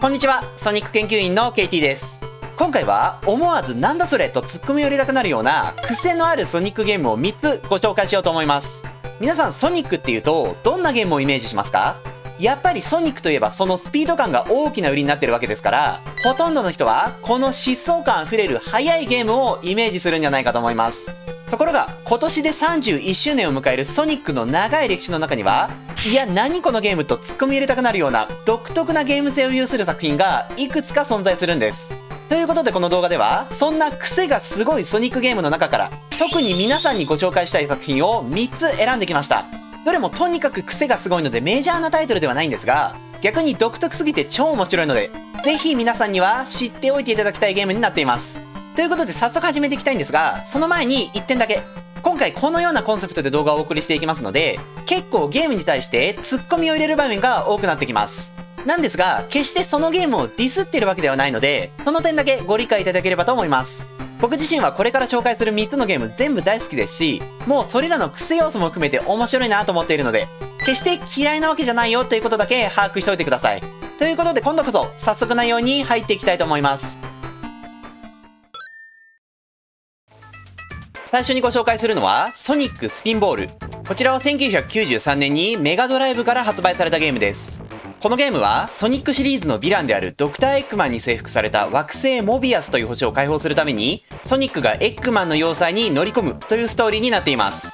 こんにちは、ソニック研究員の KT です。今回は思わずなんだそれとツッコミを入れたくなるような癖のあるソニックゲームを3つご紹介しようと思います。皆さんソニックっていうとどんなゲームをイメージしますか？やっぱりソニックといえばそのスピード感が大きな売りになってるわけですから、ほとんどの人はこの疾走感あふれる速いゲームをイメージするんじゃないかと思います。ところが今年で31周年を迎えるソニックの長い歴史の中には、いや何このゲームとツッコミ入れたくなるような独特なゲーム性を有する作品がいくつか存在するんです。ということでこの動画ではそんな癖がすごいソニックゲームの中から特に皆さんにご紹介したい作品を3つ選んできました。どれもとにかく癖がすごいのでメジャーなタイトルではないんですが、逆に独特すぎて超面白いのでぜひ皆さんには知っておいていただきたいゲームになっています。ということで早速始めていきたいんですが、その前に1点だけ。今回このようなコンセプトで動画をお送りしていきますので、結構ゲームに対してツッコミを入れる場面が多くなってきます。なんですが決してそのゲームをディスってるわけではないので、その点だけご理解いただければと思います。僕自身はこれから紹介する3つのゲーム全部大好きですし、もうそれらの癖要素も含めて面白いなと思っているので、決して嫌いなわけじゃないよということだけ把握しておいてください。ということで今度こそ早速内容に入っていきたいと思います。最初にご紹介するのはソニックスピンボール。こちらは1993年にメガドライブから発売されたゲームです。このゲームはソニックシリーズのヴィランであるドクターエッグマンに征服された惑星モビアスという星を解放するために、ソニックがエッグマンの要塞に乗り込むというストーリーになっています。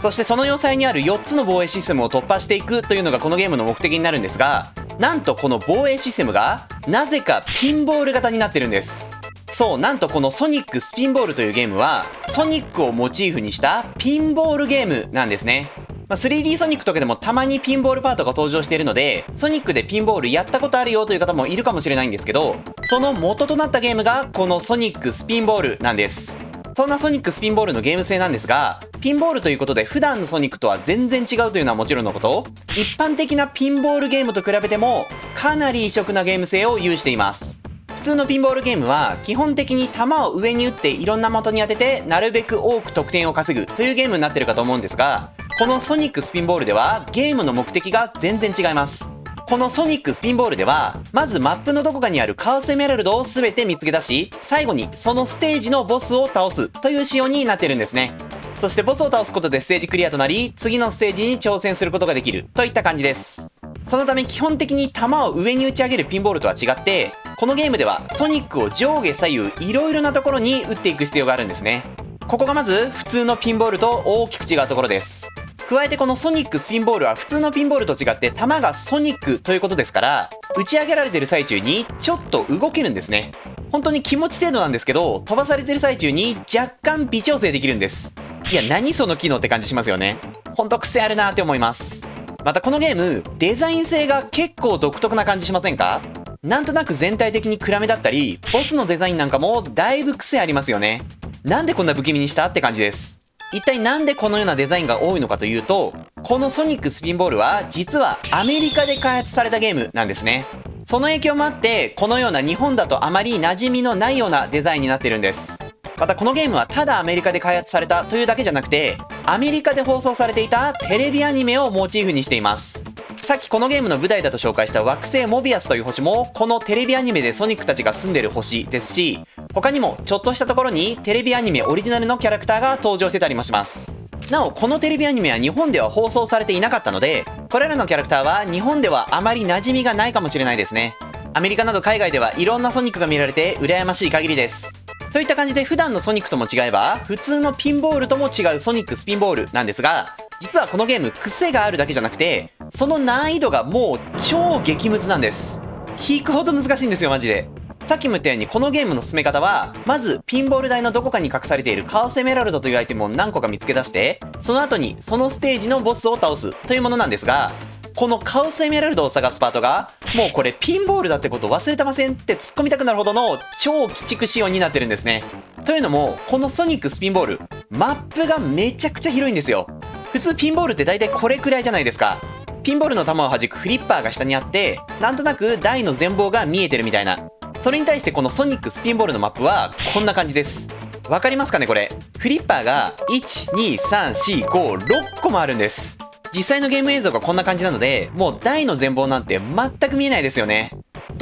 そしてその要塞にある4つの防衛システムを突破していくというのがこのゲームの目的になるんですが、なんとこの防衛システムがなぜかピンボール型になってるんです。そう、なんとこのソニックスピンボールというゲームはソニックをモチーフにしたピンボールゲームなんですね。3D ソニックとかでもたまにピンボールパートが登場しているので、ソニックでピンボールやったことあるよという方もいるかもしれないんですけど、その元となったゲームがこのソニックスピンボールなんです。そんなソニックスピンボールのゲーム性なんですが、ピンボールということで普段のソニックとは全然違うというのはもちろんのこと、一般的なピンボールゲームと比べてもかなり異色なゲーム性を有しています。普通のピンボールゲームは基本的に球を上に打っていろんな的に当ててなるべく多く得点を稼ぐというゲームになってるかと思うんですが、このソニックスピンボールではゲームの目的が全然違います。このソニックスピンボールではまずマップのどこかにあるカオスエメラルドを全て見つけ出し、最後にそのステージのボスを倒すという仕様になってるんですね。そしてボスを倒すことでステージクリアとなり、次のステージに挑戦することができるといった感じです。そのため基本的に球を上に打ち上げるピンボールとは違って、このゲームではソニックを上下左右いろいろなところに打っていく必要があるんですね。ここがまず普通のピンボールと大きく違うところです。加えてこのソニックスピンボールは普通のピンボールと違って球がソニックということですから、打ち上げられてる最中にちょっと動けるんですね。本当に気持ち程度なんですけど、飛ばされてる最中に若干微調整できるんです。いや何その機能って感じしますよね。ほんと癖あるなって思います。またこのゲームデザイン性が結構独特な感じしませんか？なんとなく全体的に暗めだったり、ボスのデザインなんかもだいぶ癖ありますよね。なんでこんな不気味にしたって感じです。一体なんでこのようなデザインが多いのかというと、このソニックスピンボールは実はアメリカで開発されたゲームなんですね。その影響もあってこのような日本だとあまり馴染みのないようなデザインになってるんです。またこのゲームはただアメリカで開発されたというだけじゃなくて、アメリカで放送されていたテレビアニメをモチーフにしています。さっきこのゲームの舞台だと紹介した惑星モビアスという星もこのテレビアニメでソニックたちが住んでる星ですし、他にもちょっとしたところにテレビアニメオリジナルのキャラクターが登場してたりもします。なおこのテレビアニメは日本では放送されていなかったので、これらのキャラクターは日本ではあまり馴染みがないかもしれないですね。アメリカなど海外ではいろんなソニックが見られて羨ましい限りです。といった感じで普段のソニックとも違えば普通のピンボールとも違うソニックスピンボールなんですが、実はこのゲーム癖があるだけじゃなくてその難易度がもう超激ムズなんです。引くほど難しいんですよマジで。さっきも言ったようにこのゲームの進め方はまずピンボール台のどこかに隠されているカオスエメラルドというアイテムを何個か見つけ出して、その後にそのステージのボスを倒すというものなんですが、このカオスエメラルドを探すパートがもうこれピンボールだってこと忘れてませんって突っ込みたくなるほどの超鬼畜仕様になってるんですね。というのもこのソニックスピンボールマップがめちゃくちゃ広いんですよ。普通ピンボールって大体これくらいじゃないですか。ピンボールの球を弾くフリッパーが下にあって、なんとなく台の全貌が見えてるみたいな。それに対してこのソニックスピンボールのマップはこんな感じです。わかりますかねこれ。フリッパーが12345個もあるんです。実際のゲーム映像がこんな感じなので、もう台の全貌なんて全く見えないですよね。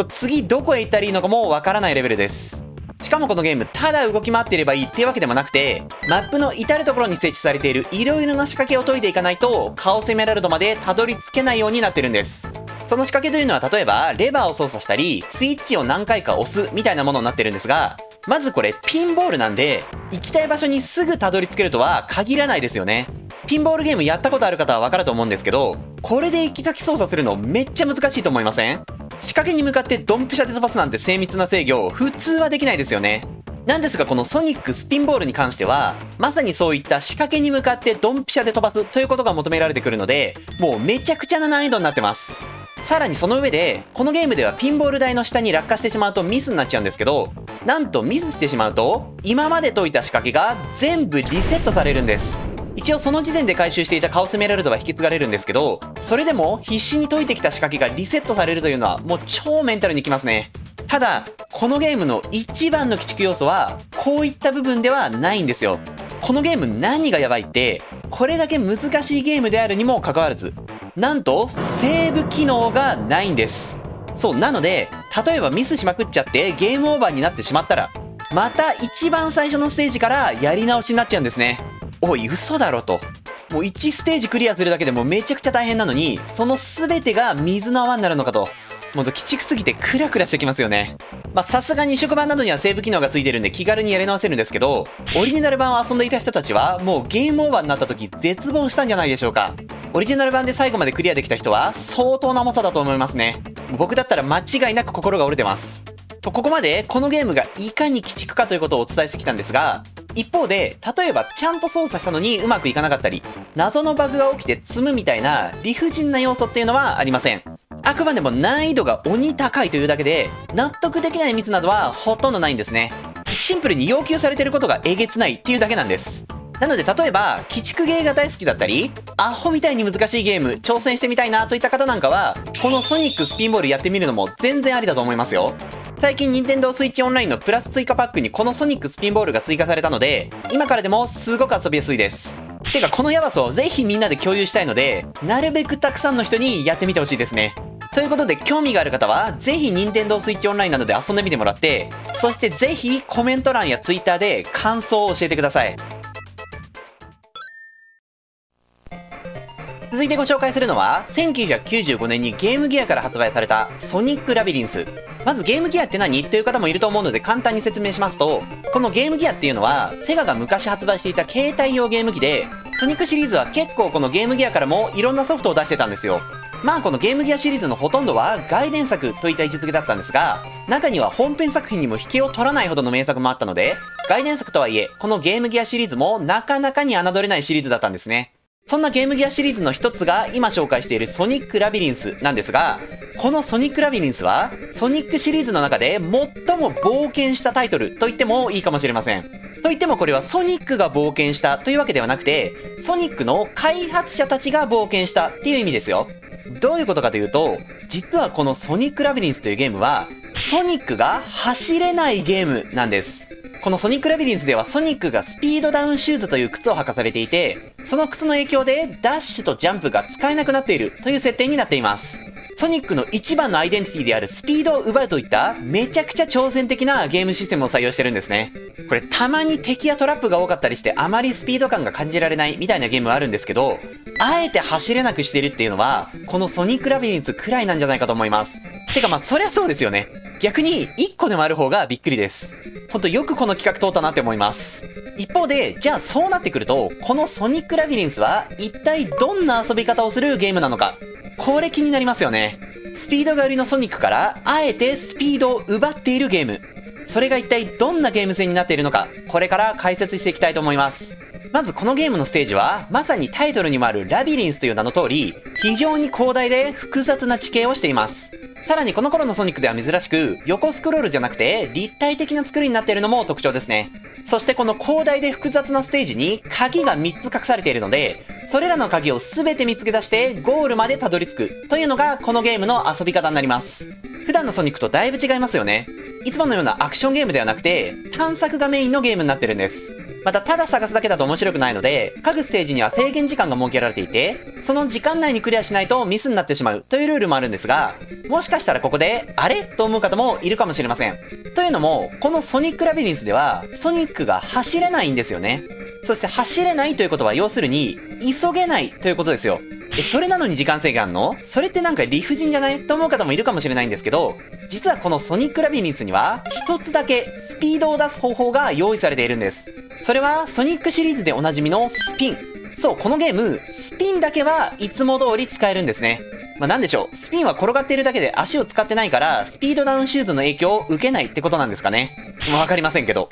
次どこへ行ったらいいのかもわからないレベルです。しかもこのゲーム、ただ動き回っていればいいっていうわけでもなくて、マップの至るところに設置されている色々な仕掛けを解いていかないと、カオスエメラルドまでたどり着けないようになってるんです。その仕掛けというのは例えば、レバーを操作したり、スイッチを何回か押すみたいなものになってるんですが、まずこれピンボールなんで、行きたい場所にすぐたどり着けるとは限らないですよね。ピンボールゲームやったことある方はわかると思うんですけど、これで行き先操作するのめっちゃ難しいと思いません？仕掛けに向かってドンピシャで飛ばすなんて精密な制御、普通はできないですよね。なんですがこのソニックスピンボールに関しては、まさにそういった仕掛けに向かってドンピシャで飛ばすということが求められてくるので、もうめちゃくちゃな難易度になってます。さらにその上で、このゲームではピンボール台の下に落下してしまうとミスになっちゃうんですけど、なんとミスしてしまうと、今まで解いた仕掛けが全部リセットされるんです。一応その時点で回収していたカオスエメラルドは引き継がれるんですけど、それでも必死に解いてきた仕掛けがリセットされるというのはもう超メンタルにきますね。ただ、このゲームの一番の鬼畜要素は、こういった部分ではないんですよ。このゲーム何がやばいって、これだけ難しいゲームであるにもかかわらず、なんとセーブ機能がないんです。そう、なので、例えばミスしまくっちゃってゲームオーバーになってしまったら、また一番最初のステージからやり直しになっちゃうんですね。おい、嘘だろと。もう1ステージクリアするだけでもめちゃくちゃ大変なのに、その全てが水の泡になるのかと。もう鬼畜すぎてクラクラしてきますよね。まあさすがに移植版などにはセーブ機能がついてるんで気軽にやり直せるんですけど、オリジナル版を遊んでいた人たちはもうゲームオーバーになった時絶望したんじゃないでしょうか。オリジナル版で最後までクリアできた人は相当な重さだと思いますね。僕だったら間違いなく心が折れてます。と、ここまでこのゲームがいかに鬼畜かということをお伝えしてきたんですが、一方で、例えばちゃんと操作したのにうまくいかなかったり、謎のバグが起きて積むみたいな理不尽な要素っていうのはありません。あくまでも難易度が鬼高いというだけで、納得できないミスなどはほとんどないんですね。シンプルに要求されてることがえげつないっていうだけなんです。なので例えば、鬼畜ゲーが大好きだったり、アホみたいに難しいゲーム挑戦してみたいなといった方なんかは、このソニックスピンボールやってみるのも全然ありだと思いますよ。最近 Nintendo Switch Online のプラス追加パックにこのソニックスピンボールが追加されたので、今からでもすごく遊びやすいです。てかこのヤバさをぜひみんなで共有したいので、なるべくたくさんの人にやってみてほしいですね。ということで興味がある方は、ぜひ Nintendo Switch Online などで遊んでみてもらって、そしてぜひコメント欄や Twitter で感想を教えてください。続いてご紹介するのは、1995年にゲームギアから発売されたソニックラビリンス。まずゲームギアって何という方もいると思うので簡単に説明しますと、このゲームギアっていうのは、セガが昔発売していた携帯用ゲーム機で、ソニックシリーズは結構このゲームギアからもいろんなソフトを出してたんですよ。まあこのゲームギアシリーズのほとんどは外伝作といった位置づけだったんですが、中には本編作品にも引けを取らないほどの名作もあったので、外伝作とはいえ、このゲームギアシリーズもなかなかに侮れないシリーズだったんですね。そんなゲームギアシリーズの一つが今紹介しているソニックラビリンスなんですが、このソニックラビリンスはソニックシリーズの中で最も冒険したタイトルと言ってもいいかもしれません。と言ってもこれはソニックが冒険したというわけではなくて、ソニックの開発者たちが冒険したっていう意味ですよ。どういうことかというと、実はこのソニックラビリンスというゲームは、ソニックが走れないゲームなんです。このソニックラビリンスではソニックがスピードダウンシューズという靴を履かされていて、その靴の影響でダッシュとジャンプが使えなくなっているという設定になっています。ソニックの一番のアイデンティティであるスピードを奪うといっためちゃくちゃ挑戦的なゲームシステムを採用してるんですね。これたまに敵やトラップが多かったりしてあまりスピード感が感じられないみたいなゲームはあるんですけど、あえて走れなくしてるっていうのはこのソニックラビリンスくらいなんじゃないかと思います。てかまあそりゃそうですよね。逆に1個でもある方がびっくりです。ほんとよくこの企画通ったなって思います。一方で、じゃあそうなってくると、このソニックラビリンスは一体どんな遊び方をするゲームなのか。これ気になりますよね。スピードが売りのソニックから、あえてスピードを奪っているゲーム。それが一体どんなゲーム性になっているのか、これから解説していきたいと思います。まずこのゲームのステージは、まさにタイトルにもあるラビリンスという名の通り、非常に広大で複雑な地形をしています。さらにこの頃のソニックでは珍しく、横スクロールじゃなくて立体的な作りになっているのも特徴ですね。そしてこの広大で複雑なステージに鍵が3つ隠されているので、それらの鍵を全て見つけ出してゴールまでたどり着くというのがこのゲームの遊び方になります。普段のソニックとだいぶ違いますよね。いつものようなアクションゲームではなくて、探索がメインのゲームになってるんです。また、ただ探すだけだと面白くないので、各ステージには制限時間が設けられていて、その時間内にクリアしないとミスになってしまうというルールもあるんですが、もしかしたらここで、あれと思う方もいるかもしれません。というのも、このソニックラビリンスでは、ソニックが走れないんですよね。そして走れないということは要するに、急げないということですよ。それなのに時間制限あんの？それってなんか理不尽じゃないと思う方もいるかもしれないんですけど、実はこのソニックラビリンスには、一つだけスピードを出す方法が用意されているんです。それはソニックシリーズでおなじみのスピン。そう、このゲーム、スピンだけはいつも通り使えるんですね。なんでしょう。スピンは転がっているだけで足を使ってないから、スピードダウンシューズの影響を受けないってことなんですかね。わかりませんけど。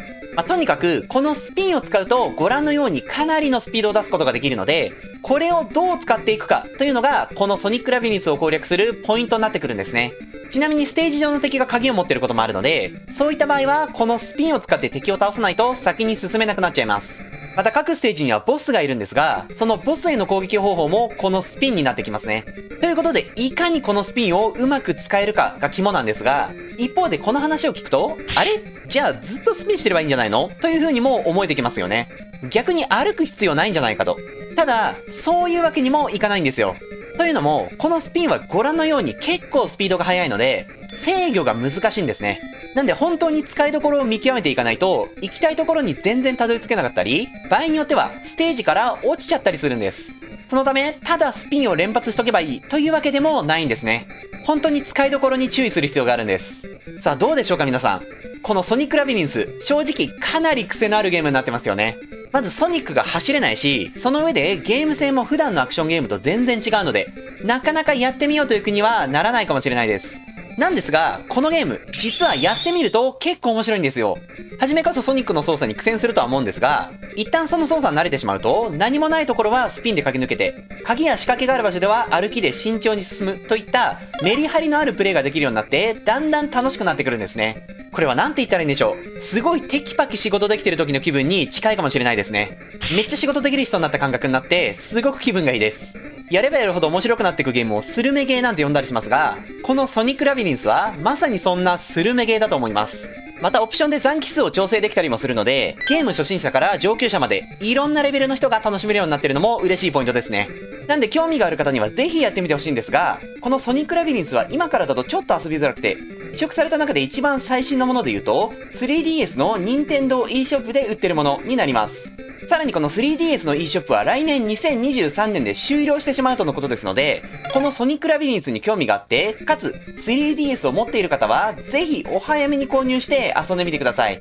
とにかく、このスピンを使うと、ご覧のようにかなりのスピードを出すことができるので、これをどう使っていくかというのが、このソニックラビリンスを攻略するポイントになってくるんですね。ちなみにステージ上の敵が鍵を持っていることもあるので、そういった場合は、このスピンを使って敵を倒さないと先に進めなくなっちゃいます。また各ステージにはボスがいるんですが、そのボスへの攻撃方法もこのスピンになってきますね。ということで、いかにこのスピンをうまく使えるかが肝なんですが、一方でこの話を聞くと、あれ？じゃあずっとスピンしてればいいんじゃないの？という風にも思えてきますよね。逆に歩く必要ないんじゃないかと。ただ、そういうわけにもいかないんですよ。というのも、このスピンはご覧のように結構スピードが速いので、制御が難しいんですね。なんで本当に使いどころを見極めていかないと、行きたいところに全然たどり着けなかったり、場合によってはステージから落ちちゃったりするんです。そのため、ただスピンを連発しとけばいいというわけでもないんですね。本当に使いどころに注意する必要があるんです。さあどうでしょうか皆さん。このソニックラビリンス、正直かなり癖のあるゲームになってますよね。まずソニックが走れないし、その上でゲーム性も普段のアクションゲームと全然違うので、なかなかやってみようという気にはならないかもしれないです。なんですが、このゲーム、実はやってみると結構面白いんですよ。はじめこそソニックの操作に苦戦するとは思うんですが、一旦その操作に慣れてしまうと、何もないところはスピンで駆け抜けて、鍵や仕掛けがある場所では歩きで慎重に進むといったメリハリのあるプレイができるようになって、だんだん楽しくなってくるんですね。これはなんて言ったらいいんでしょう。すごいテキパキ仕事できてる時の気分に近いかもしれないですね。めっちゃ仕事できる人になった感覚になって、すごく気分がいいです。やればやるほど面白くなっていくゲームをスルメゲーなんて呼んだりしますが、このソニックラビリンスはまさにそんなスルメゲーだと思います。またオプションで残機数を調整できたりもするので、ゲーム初心者から上級者までいろんなレベルの人が楽しめるようになってるのも嬉しいポイントですね。なんで興味がある方にはぜひやってみてほしいんですが、このソニックラビリンスは今からだとちょっと遊びづらくて、移植された中で一番最新のもので言うと、3DS の任天堂 e ショップで売ってるものになります。さらにこの 3DS の e ショップは来年2023年で終了してしまうとのことですので、このソニックラビリンスに興味があって、かつ 3DS を持っている方は、ぜひお早めに購入して遊んでみてください。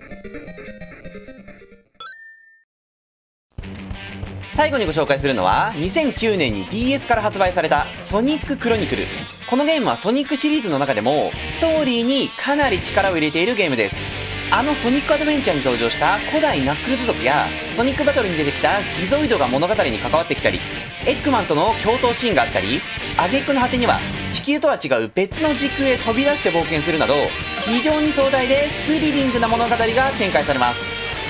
最後にご紹介するのは、2009年に DS から発売されたソニッククロニクル。このゲームはソニックシリーズの中でも、ストーリーにかなり力を入れているゲームです。あのソニックアドベンチャーに登場した古代ナックルズ族や、ソニックバトルに出てきたギゾイドが物語に関わってきたり、エッグマンとの共闘シーンがあったり、挙句の果てには地球とは違う別の時空へ飛び出して冒険するなど、非常に壮大でスリリングな物語が展開されます。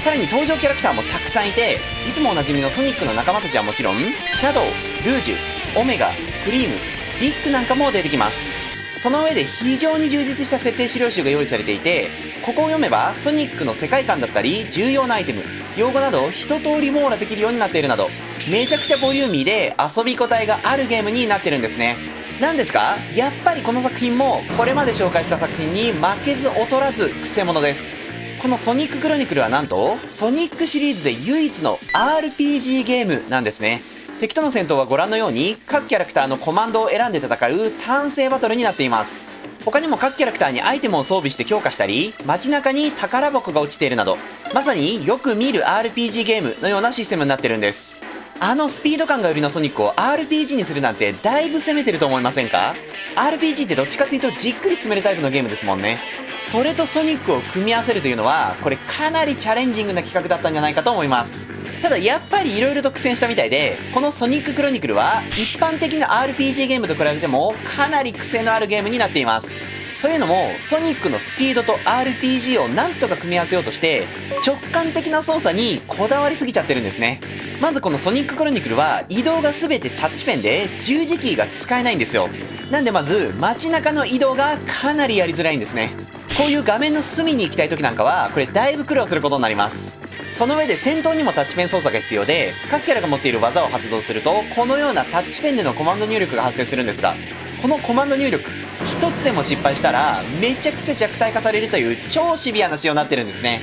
さらに登場キャラクターもたくさんいて、いつもおなじみのソニックの仲間たちはもちろん、シャドウ、ルージュ、オメガ、クリーム、ビッグなんかも出てきます。その上で非常に充実した設定資料集が用意されていて、ここを読めばソニックの世界観だったり重要なアイテム、用語など一通り網羅できるようになっているなど、めちゃくちゃボリューミーで遊び応えがあるゲームになってるんですね。なんですが、やっぱりこの作品もこれまで紹介した作品に負けず劣らずクセモノです。このソニッククロニクルはなんとソニックシリーズで唯一の RPG ゲームなんですね。敵との戦闘はご覧のように各キャラクターのコマンドを選んで戦うターン制バトルになっています。他にも各キャラクターにアイテムを装備して強化したり、街中に宝箱が落ちているなど、まさによく見る RPG ゲームのようなシステムになってるんです。あのスピード感が売りのソニックを RPG にするなんてだいぶ攻めてると思いませんか？ RPG ってどっちかっていうとじっくり進めるタイプのゲームですもんね。それとソニックを組み合わせるというのは、これかなりチャレンジングな企画だったんじゃないかと思います。ただやっぱり色々と苦戦したみたいで、このソニッククロニクルは一般的な RPG ゲームと比べてもかなり癖のあるゲームになっています。というのも、ソニックのスピードと RPG をなんとか組み合わせようとして、直感的な操作にこだわりすぎちゃってるんですね。まずこのソニッククロニクルは移動が全てタッチペンで十字キーが使えないんですよ。なんでまず街中の移動がかなりやりづらいんですね。こういう画面の隅に行きたい時なんかはこれだいぶ苦労することになります。その上で戦闘にもタッチペン操作が必要で、各キャラが持っている技を発動すると、このようなタッチペンでのコマンド入力が発生するんですが、このコマンド入力、一つでも失敗したら、めちゃくちゃ弱体化されるという超シビアな仕様になってるんですね。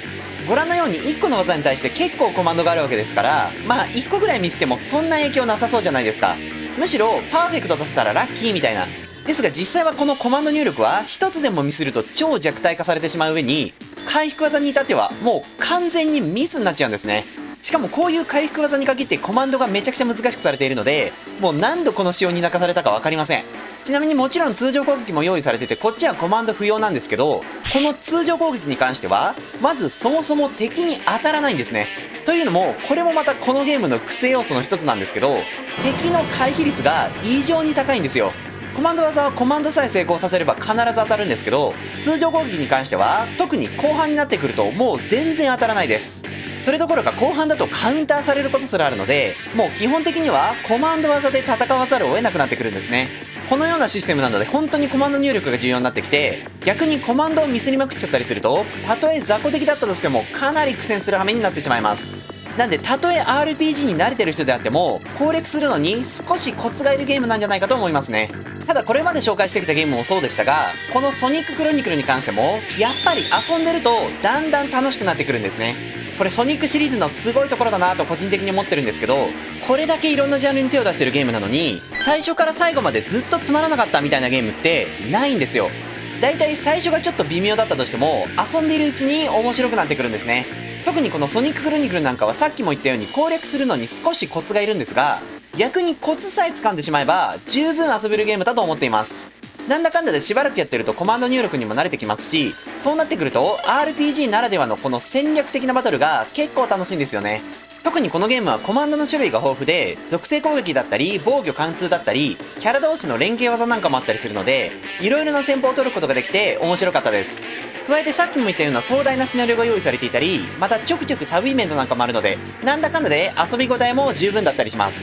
ご覧のように1個の技に対して結構コマンドがあるわけですから、まあ1個ぐらいミスってもそんな影響なさそうじゃないですか。むしろパーフェクト出せたらラッキーみたいな。ですが実際はこのコマンド入力は一つでもミスると超弱体化されてしまう上に、回復技に至ってはもう完全にミスになっちゃうんですね。しかもこういう回復技に限ってコマンドがめちゃくちゃ難しくされているので、もう何度この仕様に泣かされたか分かりません。ちなみにもちろん通常攻撃も用意されてて、こっちはコマンド不要なんですけど、この通常攻撃に関してはまずそもそも敵に当たらないんですね。というのもこれもまたこのゲームの癖要素の一つなんですけど、敵の回避率が異常に高いんですよ。コマンド技はコマンドさえ成功させれば必ず当たるんですけど、通常攻撃に関しては特に後半になってくるともう全然当たらないです。それどころか後半だとカウンターされることすらあるので、もう基本的にはコマンド技で戦わざるを得なくなってくるんですね。このようなシステムなので本当にコマンド入力が重要になってきて、逆にコマンドをミスりまくっちゃったりすると、たとえ雑魚敵だったとしてもかなり苦戦する羽目になってしまいます。なんでたとえ RPG に慣れてる人であっても攻略するのに少しコツがいるゲームなんじゃないかと思いますね。ただこれまで紹介してきたゲームもそうでしたが、このソニッククロニクルに関してもやっぱり遊んでるとだんだん楽しくなってくるんですね。これソニックシリーズのすごいところだなと個人的に思ってるんですけど、これだけいろんなジャンルに手を出してるゲームなのに最初から最後までずっとつまらなかったみたいなゲームってないんですよ。だいたい最初がちょっと微妙だったとしても遊んでいるうちに面白くなってくるんですね。特にこのソニッククロニクルなんかはさっきも言ったように攻略するのに少しコツがいるんですが、逆にコツさえ掴んでしまえば十分遊べるゲームだと思っています。なんだかんだでしばらくやってるとコマンド入力にも慣れてきますし、そうなってくると RPG ならではのこの戦略的なバトルが結構楽しいんですよね。特にこのゲームはコマンドの種類が豊富で、属性攻撃だったり防御貫通だったりキャラ同士の連携技なんかもあったりするので、いろいろな戦法を取ることができて面白かったです。加えてさっきも言ったような壮大なシナリオが用意されていたり、またちょくちょくサブイベントなんかもあるので、なんだかんだで遊び応えも十分だったりします。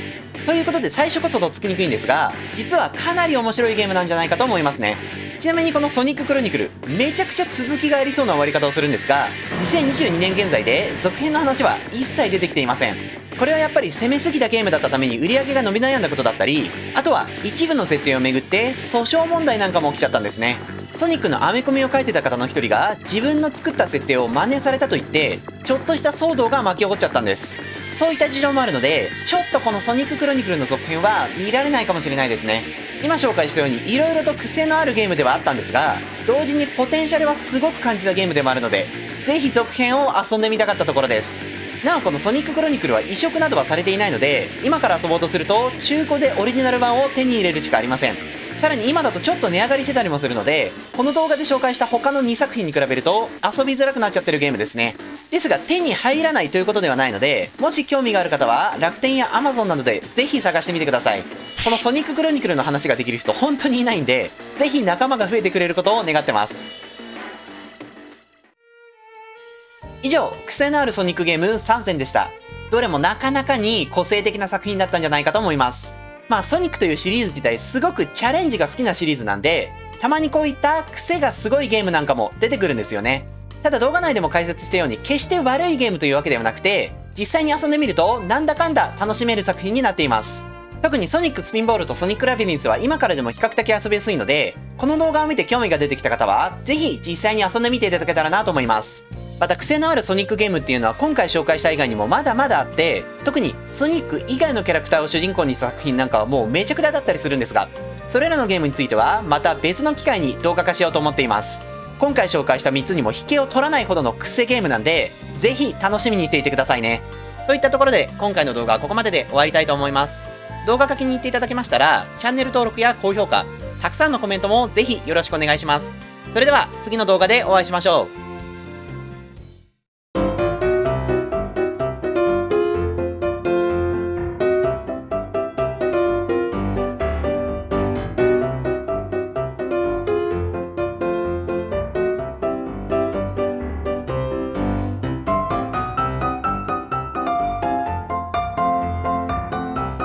ということで最初こそとっつきにくいんですが、実はかなり面白いゲームなんじゃないかと思いますね。ちなみにこのソニッククロニクル、めちゃくちゃ続きがありそうな終わり方をするんですが、2022年現在で続編の話は一切出てきていません。これはやっぱり攻めすぎたゲームだったために売り上げが伸び悩んだことだったり、あとは一部の設定をめぐって訴訟問題なんかも起きちゃったんですね。ソニックのアメコミを書いてた方の一人が自分の作った設定を真似されたと言ってちょっとした騒動が巻き起こっちゃったんです。そういった事情もあるので、ちょっとこのソニッククロニクルの続編は見られないかもしれないですね。今紹介したように色々と癖のあるゲームではあったんですが、同時にポテンシャルはすごく感じたゲームでもあるので、ぜひ続編を遊んでみたかったところです。なおこのソニッククロニクルは移植などはされていないので、今から遊ぼうとすると中古でオリジナル版を手に入れるしかありません。さらに今だとちょっと値上がりしてたりもするので、この動画で紹介した他の2作品に比べると遊びづらくなっちゃってるゲームですね。ですが手に入らないということではないので、もし興味がある方は楽天や Amazon などでぜひ探してみてください。このソニッククロニクルの話ができる人本当にいないんで、ぜひ仲間が増えてくれることを願ってます。以上、癖のあるソニックゲーム3選でした。どれもなかなかに個性的な作品だったんじゃないかと思います。まあソニックというシリーズ自体すごくチャレンジが好きなシリーズなんで、たまにこういった癖がすごいゲームなんかも出てくるんですよね。ただ動画内でも解説したように決して悪いゲームというわけではなくて、実際に遊んでみるとなんだかんだ楽しめる作品になっています。特にソニックスピンボールとソニックラビリンスは今からでも比較的遊びやすいので、この動画を見て興味が出てきた方はぜひ実際に遊んでみていただけたらなと思います。また癖のあるソニックゲームっていうのは今回紹介した以外にもまだまだあって、特にソニック以外のキャラクターを主人公にした作品なんかはもうめちゃくちゃだったりするんですが、それらのゲームについてはまた別の機会に動画化しようと思っています。今回紹介した3つにも引けを取らないほどの癖ゲームなんで、ぜひ楽しみにしていてくださいね。といったところで今回の動画はここまでで終わりたいと思います。動画が気に入っていただけましたらチャンネル登録や高評価、たくさんのコメントもぜひよろしくお願いします。それでは次の動画でお会いしましょう。